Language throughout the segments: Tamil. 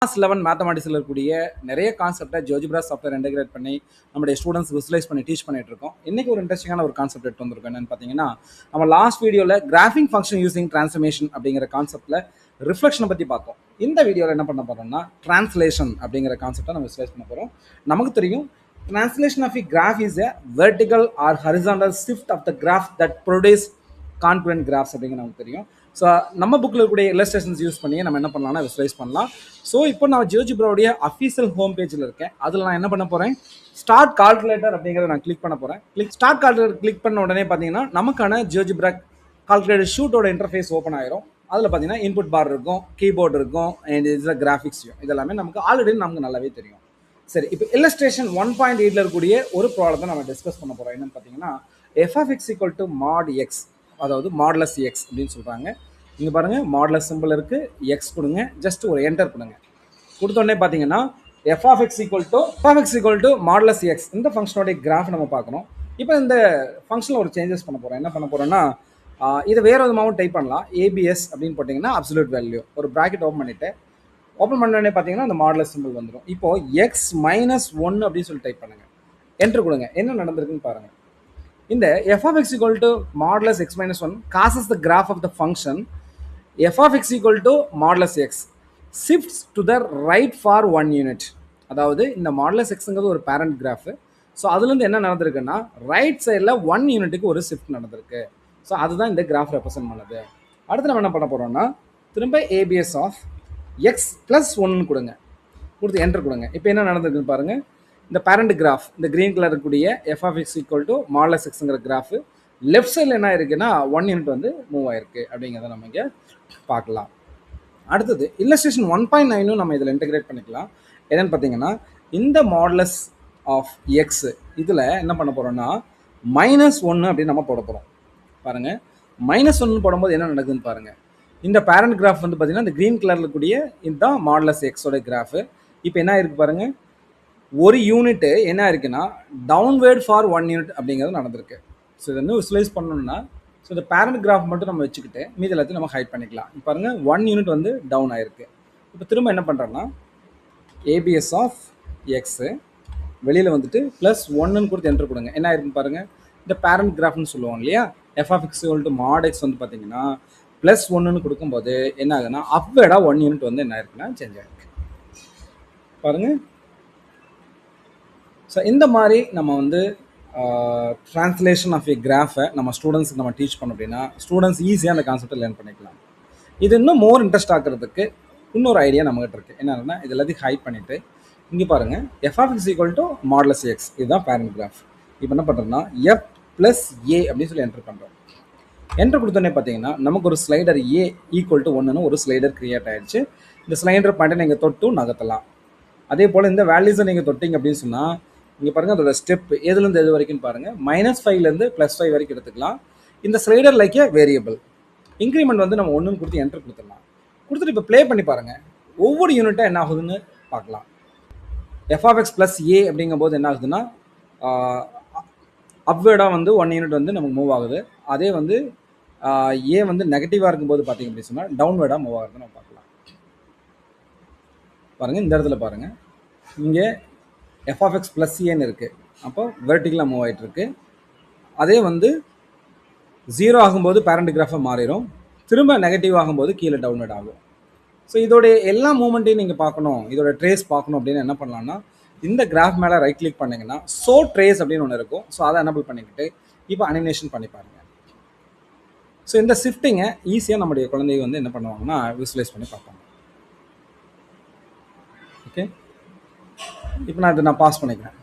கிளாஸ் 11 மேத்தமெட்டிக்ஸில் இருக்கக்கூடிய நிறைய கான்செப்டை ஜியோஜிப்ரா சாஃப்ட்வேர் இன்டெகிரேட் பண்ணி நம்மளுடைய ஸ்டூடெண்ட்ஸ் விசுவலைஸ் பண்ணி டீச் பண்ணிட்டு இருக்கோம். இன்னைக்கு ஒரு இன்ட்ரெஸ்டிங்கான ஒரு கான்செப்ட் எடுத்து வந்திருக்கோம். என்னன்னு பார்த்தீங்கன்னா, நம்ம லாஸ்ட் வீடியோவில் கிராஃபிங் ஃபங்க்ஷன் யூசிங் டிரான்ஸ்ஃபர்மேஷன் அப்படிங்கிற கான்செப்ட்டில் ரிஃப்ளெக்ஷனை பற்றி பார்த்தோம். இந்த வீடியோவில் என்ன பண்ண போகிறோம்னா, டிரான்ஸ்லேஷன் அப்படிங்கிற கான்செப்டை நம்ம விசுவலைஸ் பண்ண போகிறோம். நமக்கு தெரியும், translation of a graph is a vertical or horizontal shift of the graph that produce congruent graphs அப்படிங்கிற நமக்கு தெரியும். ஸோ நம்ம புக்கில் இருக்கக்கூடிய இல்லஸ்ட்ரேஷன்ஸ் யூஸ் பண்ணி நம்ம என்ன பண்ணலாம்னா விசுவலைஸ் பண்ணலாம். ஸோ இப்போ நான் ஜியோஜிப்ராவுடைய அஃபீஷியல் ஹோம் பேஜில் இருக்கேன். அதில் நான் என்ன பண்ண போகிறேன், ஸ்டார்ட் கால்குலேட்டர் அப்படிங்கிறத நான் கிளிக் பண்ண போகிறேன். ஸ்டார்ட் கால்குலேட்டர் கிளிக் பண்ண உடனே பார்த்தீங்கன்னா நமக்கான ஜியோஜிப்ரா கால்குலேட்டர் ஷூட்டோட இன்டர்ஃபேஸ் ஓப்பன் ஆயிரும். அதில் பார்த்தீங்கன்னா இன்புட் பார் இருக்கும், கீபோர்டு இருக்கும், அண்ட் இதில் கிராஃபிக்ஸையும் இதெல்லாமே நமக்கு ஆல்ரெடி நமக்கு நல்லாவே தெரியும். சரி, இப்போ இல்லஸ்ட்ரேஷன் 1.8 இருக்கக்கூடிய ஒரு ப்ராப்ளத்தை நம்ம டிஸ்கஸ் பண்ண போகிறோம். என்னன்னு பார்த்தீங்கன்னா, F of X equal to mod X, அதாவது மாடுலஸ் எக்ஸ் அப்படின்னு சொல்கிறாங்க. இங்கே பாருங்கள், மாடுலஸ் சிம்பிள் இருக்குது, எக்ஸ் கொடுங்க, ஜஸ்ட் ஒரு என்டர் கொடுங்க. கொடுத்தோடனே பார்த்தீங்கன்னா F of X equal to modulus X, இந்த ஃபங்க்ஷனோடைய கிராஃப் நம்ம பார்க்கணும். இப்போ இந்த ஃபங்க்ஷனில் ஒரு சேஞ்சஸ் பண்ண போகிறோம். என்ன பண்ண போகிறோன்னா, இதை வேறு விதமாகவும் டைப் பண்ணலாம். ஏபிஎஸ் அப்படின்னு போட்டிங்கன்னா அப்சல்யூட் வேல்யூ, ஒரு ப்ராக்கெட் ஓப்பன் பண்ணிவிட்டு ஓப்பன் பண்ணோடனே பார்த்தீங்கன்னா அந்த மாடுலஸ் சிம்பிள் வந்துடும். இப்போ எக்ஸ் மைனஸ் 1 அப்படின்னு சொல்லி டைப் பண்ணுங்கள், என்ட்ரு கொடுங்க. என்ன நடந்திருக்குன்னு பாருங்கள். இந்த F of X equal to modulus X minus 1 causes the graph of the function F of X equal to modulus X shifts to the right for 1 unit. அதாவது இந்த மாடுலஸ் எக்ஸுங்கிறது ஒரு பேரண்ட் கிராஃபு. ஸோ அதுலேருந்து என்ன நடந்திருக்குன்னா, ரைட் சைடில் 1 யூனிட்டுக்கு ஒரு ஷிஃப்ட் நடந்திருக்கு. ஸோ அதுதான் இந்த கிராஃப் ரெப்ரசென்ட் பண்ணுது. அடுத்து நம்ம என்ன பண்ண போகிறோம்னா, திரும்ப ஏபிஎஸ் ஆஃப் எக்ஸ் ப்ளஸ் 1 கொடுங்க, கொடுத்து என்டர் கொடுங்க. இப்போ என்ன நடந்திருக்குன்னு பாருங்கள். இந்த பேரண்ட் கிராஃப், இந்த க்ரீன் கலர் இருக்கக்கூடிய f of X equal to modulus எக்ஸுங்கிற கிராஃபு லெஃப்ட் சைடில் என்ன இருக்குன்னா 1 யூனிட் வந்து மூவ் ஆயிருக்கு அப்படிங்கிறத நம்ம இங்கே பார்க்கலாம். அடுத்தது இல்லஸ்ட்ரேஷன் 1.9 நம்ம இதில் இன்டெகிரேட் பண்ணிக்கலாம். என்னென்னு பார்த்தீங்கன்னா, இந்த மாடுலஸ் ஆஃப் எக்ஸ் இதில் என்ன பண்ண போகிறோம்னா -1 அப்படின்னு நம்ம போட போகிறோம். பாருங்கள், -1 போடும்போது என்ன நடக்குதுன்னு பாருங்கள். இந்த பேரண்ட் கிராஃப் வந்து பார்த்தீங்கன்னா இந்த க்ரீன் கலரில் கூடிய இதுதான் மாடுலஸ் எக்ஸோட கிராஃபு. இப்போ என்ன இருக்குது பாருங்கள், ஒரு யூனிட்டு என்ன இருக்குன்னா டவுன்வேர்ட் ஃபார் 1 யூனிட் அப்படிங்கிறது நடந்திருக்கு. ஸோ இதை இன்னும் விசுவலைஸ் பண்ணணும்னா, ஸோ இந்த பேரண்ட் கிராஃப் மட்டும் நம்ம வச்சுக்கிட்டு மீதி எல்லாத்தையும் நம்ம ஹைட் பண்ணிக்கலாம். இப்போ பாருங்கள், 1 யூனிட் வந்து டவுன் ஆயிருக்கு. இப்போ திரும்ப என்ன பண்ணுறோன்னா, ஏபிஎஸ் ஆஃப் எக்ஸு வெளியில் வந்துட்டு ப்ளஸ் 1ன்னு கொடுத்து என்ட்ரு கொடுங்க. என்ன ஆயிருக்குன்னு பாருங்கள், இந்த பேரண்ட் கிராஃப்னு சொல்லுவோம் இல்லையா, F of X equal to mod X வந்து பார்த்தீங்கன்னா ப்ளஸ் 1ன்னு கொடுக்கும்போது என்ன ஆகுதுன்னா அப்வேர்டாக 1 யூனிட் வந்து என்ன ஆயிருக்குன்னா சேஞ்ச் ஆகிருக்கு. பாருங்கள். ஸோ இந்த மாதிரி நம்ம வந்து ட்ரான்ஸ்லேஷன் ஆஃப் ஏ கிராஃபை நம்ம ஸ்டூடெண்ட்ஸுக்கு நம்ம டீச் பண்ணோம் அப்படின்னா ஸ்டூடெண்ட்ஸ் ஈஸியாக அந்த கான்செப்டை லேர்ன் பண்ணிக்கலாம். இது இன்னும் மோர் இன்ட்ரெஸ்ட் ஆகிறதுக்கு இன்னொரு ஐடியா நம்மகிட்ட இருக்குது. என்னன்னா, இது எல்லாத்தையும் ஹைட் பண்ணிவிட்டு இங்கே பாருங்கள், F of X equal to modulus X, இதுதான் பேரண்ட் கிராஃப். இப்போ என்ன பண்ணுறோம்னா எஃப் ப்ளஸ் ஏ அப்படின்னு சொல்லி என்ட்ரு பண்ணுறோம். என்ட்ரு கொடுத்தோன்னே பார்த்தீங்கன்னா நமக்கு ஒரு ஸ்லைடர் ஏ ஈக்குவல் டு 1ன்னு ஒரு ஸ்லைடர் கிரியேட் ஆகிடுச்சு. இந்த ஸ்லைடர் பாயிண்ட்டை நீங்கள் தொட்டு நகர்த்தலாம். அதே போல் இந்த வேல்யூஸை நீங்கள் தொட்டிங்க அப்படின்னு சொன்னால் இங்கே பாருங்கள், அதோட ஸ்டெப் எதுலேருந்து எது வரைக்கும் பாருங்கள், -5லேருந்து +5 வரைக்கும் எடுத்துக்கலாம். இந்த ஸ்லைடர் லைக் ஏ வேரியபிள். இன்க்ரிமெண்ட் வந்து நம்ம 1ன்னு கொடுத்து என்ட்ரு கொடுத்துடலாம். கொடுத்துட்டு இப்போ ப்ளே பண்ணி பாருங்கள், ஒவ்வொரு யூனிட்டாக என்ன ஆகுதுன்னு பார்க்கலாம். F of X plus A அப்படிங்கும்போது என்ன ஆகுதுன்னா அப்வேர்டாக வந்து 1 யூனிட் வந்து நமக்கு மூவ் ஆகுது. அதே வந்து ஏ வந்து நெகட்டிவாக இருக்கும்போது பார்த்தீங்க அப்படின்னு சொன்னால் டவுன்வேர்டாக மூவ் ஆகுது நம்ம பார்க்கலாம். பாருங்கள், இந்த இடத்துல பாருங்கள், இங்கே எஃப் ஆஃப் எக்ஸ் ப்ளஸ் ஏன்னு இருக்குது, அப்போ வெர்டிகலாக மூவ் ஆகிட்டு இருக்கு. அதே வந்து 0 ஆகும்போது பேரண்ட் கிராஃபாக மாறிடும், திரும்ப நெகட்டிவ் ஆகும்போது கீழே டவுன்வேர்ட் ஆகும். ஸோ இதோடைய எல்லா மூமெண்ட்டையும் நீங்கள் பார்க்கணும், இதோட ட்ரேஸ் பார்க்கணும் அப்படின்னு என்ன பண்ணலாம்னா, இந்த கிராஃப் மேலே ரைட் கிளிக் பண்ணிங்கன்னா ஸோ ட்ரேஸ் அப்படின்னு ஒன்று இருக்கும். ஸோ அதை எனபிள் பண்ணிக்கிட்டு இப்போ அனிமேஷன் பண்ணி பாருங்கள். ஸோ இந்த ஷிஃப்டிங்கை ஈஸியாக நம்முடைய குழந்தைங்க வந்து என்ன பண்ணுவாங்கன்னா விசுவலைஸ் பண்ணி பார்ப்பாங்க. ஓகே, இப்போ நான் பாஸ் பண்ணிக்கிறேன்.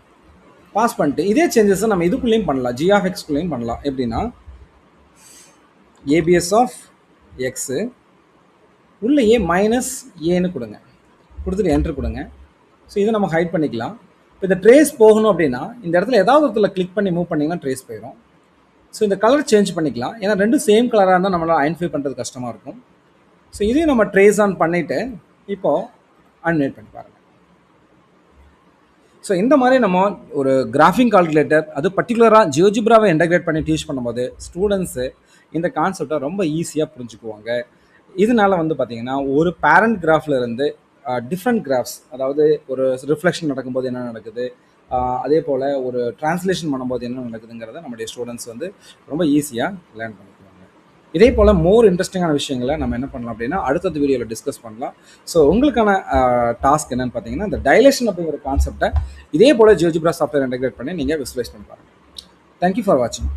பாஸ் பண்ணிட்டு இதே சேஞ்சஸை நம்ம இதுக்குள்ளேயும் பண்ணலாம், ஜி ஆஃப் எக்ஸ்குள்ளேயும் பண்ணலாம். எப்படின்னா, ஏபிஎஸ் ஆஃப் எக்ஸு உள்ளேயே -ஏன்னு கொடுங்க, கொடுத்துட்டு என்ட்ரு கொடுங்க. ஸோ இதை நம்ம ஹைட் பண்ணிக்கலாம். இப்போ இந்த ட்ரேஸ் போகணும் அப்படின்னா இந்த இடத்துல ஏதாவது ஒருத்தர் கிளிக் பண்ணி மூவ் பண்ணிங்கன்னா ட்ரேஸ் போயிடும். ஸோ இந்த கலர் சேஞ்ச் பண்ணிக்கலாம், ஏன்னா ரெண்டும் சேம் கலராக இருந்தால் நம்மளால் ஐடென்டிஃபை பண்ணுறது கஷ்டமாக இருக்கும். ஸோ இதையும் நம்ம ட்ரேஸ் ஆன் பண்ணிவிட்டு இப்போது அன்மேட் பண்ணி பாருங்கள். ஸோ இந்த மாதிரி நம்ம ஒரு கிராஃபிங் கால்குலேட்டர், அது பர்டிகுலராக ஜியோஜிப்ராவை இன்டெகிரேட் பண்ணி டீச் பண்ணும்போது ஸ்டூடெண்ட்ஸு இந்த கான்செப்டை ரொம்ப ஈஸியாக புரிஞ்சுக்குவாங்க. இதனால வந்து பார்த்திங்கன்னா ஒரு பேரண்ட் கிராஃபில் இருந்து டிஃப்ரெண்ட் கிராஃப்ஸ், அதாவது ஒரு ரிஃப்ளெக்ஷன் நடக்கும்போது என்ன நடக்குது, அதே போல் ஒரு டிரான்ஸ்லேஷன் பண்ணும்போது என்ன நடக்குதுங்கிறத நம்முடைய ஸ்டூடெண்ட்ஸ் வந்து ரொம்ப ஈஸியாக லேர்ன் பண்ணிக்குவாங்க. இதே போல் மோர் இன்ட்ரெஸ்டிங்கான விஷயங்களை நம்ம என்ன பண்ணலாம் அப்படின்னா அடுத்தது வீடியோவில் டிஸ்கஸ் பண்ணலாம். ஸோ உங்களுக்கான டாஸ்க் என்னன்னு பார்த்தீங்கன்னா, இந்த டைலேஷன் அப்படிங்கிற கான்செப்டை இதே போல் ஜியோஜிப்ரா சாஃப்ட்வேர் இன்டெகிரேட் பண்ணி நீங்கள் விசுவலைஸ் பண்ணி பாருங்கள். தேங்க்யூ ஃபார் வாட்சிங்.